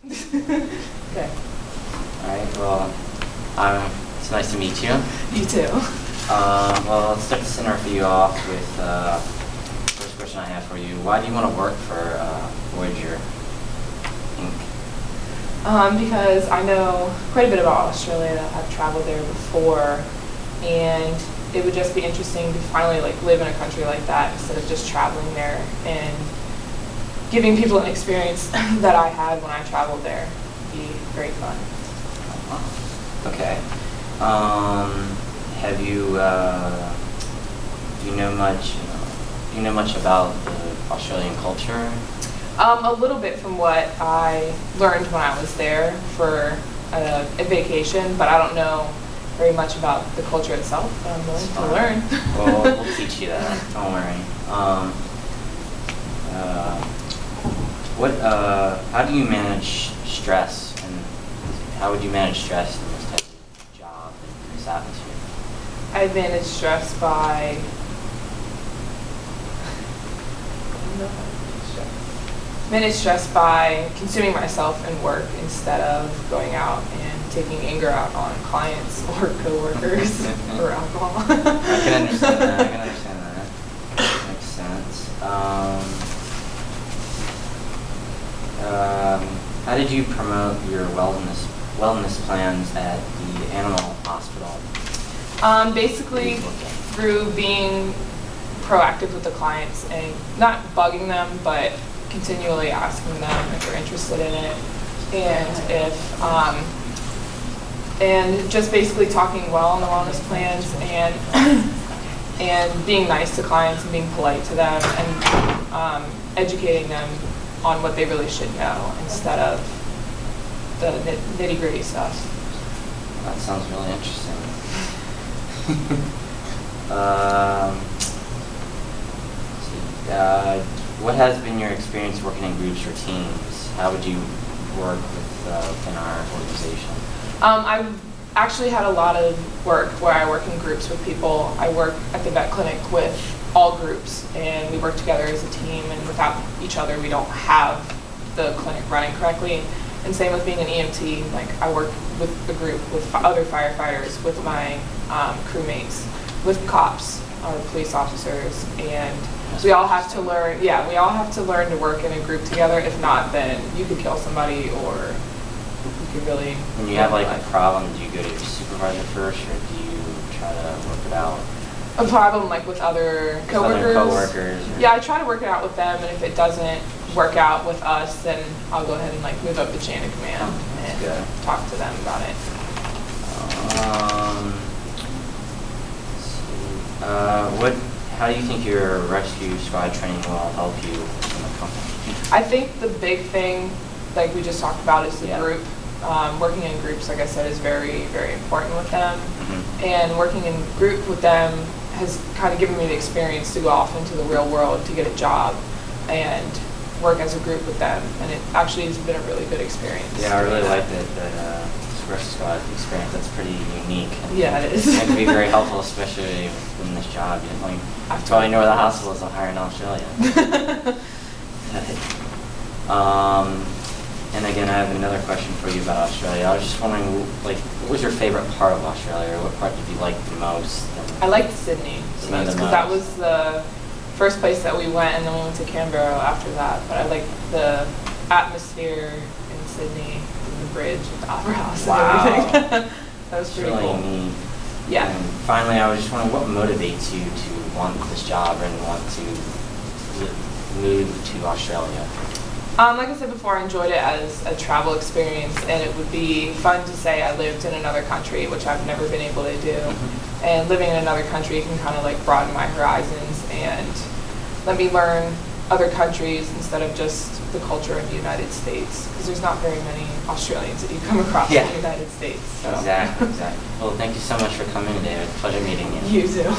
Okay. Alright, well, it's nice to meet you. You too. Well, let's start this interview off with the first question I have for you. Why do you want to work for Voyager Inc.? Because I know quite a bit about Australia. I've traveled there before, and it would just be interesting to finally live in a country like that instead of just traveling there and giving people an experience that I had when I traveled there. Would be very fun. Okay. Have you do you know much about the Australian culture? A little bit from what I learned when I was there for a vacation, but I don't know very much about the culture itself, but I'm willing to learn. Well, we'll teach you that, don't worry. How do you manage stress, and how would you manage stress in this type of job and this atmosphere? I manage stress by, consuming myself in work instead of going out and taking anger out on clients or coworkers or alcohol. I can understand that. Makes sense. How did you promote your wellness plans at the animal hospital? Basically through being proactive with the clients and not bugging them, but continually asking them if they're interested in it, and just basically talking well on the wellness plans, and being nice to clients and being polite to them, and educating them on what they really should know instead of the nitty-gritty stuff. That sounds really interesting. What has been your experience working in groups or teams? How would you work within our organization? I've actually had a lot of work where I work in groups with people. I work at the vet clinic with all groups, and we work together as a team, and without each other we don't have the clinic running correctly. And same with being an EMT, I work with a group with other firefighters, with my crewmates, with cops or police officers, and we all have to learn, to work in a group together. If not, then you could kill somebody, or you could really... When you have a problem, do you go to your supervisor first, or do you try to work it out? A problem with other coworkers? Yeah, I try to work it out with them, and if it doesn't work out with us, then I'll go ahead and move up the chain of command and talk to them about it. How do you think your rescue squad training will help you in the company? I think the big thing, like we just talked about, is the group. Working in groups, like I said, is very, very important with them. Mm-hmm. And working in group with them has kind of given me the experience to go off into the real world to get a job and work as a group with them. And it actually has been a really good experience. Yeah, I really like that rescue squad experience. That's pretty unique. Yeah, it is. It can be very helpful, especially in this job. I probably know where the hospitals are higher in Australia. And again, I have another question for you about Australia. I was just wondering, what was your favorite part of Australia, or what part did you like the most? I liked Sydney the most, because that was the first place that we went, and then we went to Canberra after that. But I liked the atmosphere in Sydney, and the bridge, and the opera house, and everything. That was pretty really cool. Neat. Yeah. And finally, I was just wondering, what motivates you to want this job and want to move to Australia? Like I said before, I enjoyed it as a travel experience, and it would be fun to say I lived in another country, which I've never been able to do. Mm-hmm. And living in another country can kind of broaden my horizons and let me learn other countries instead of just the culture of the United States, because there's not very many Australians that you come across in the United States. So. Exactly. Well, thank you so much for coming today. It was a pleasure meeting you. You too.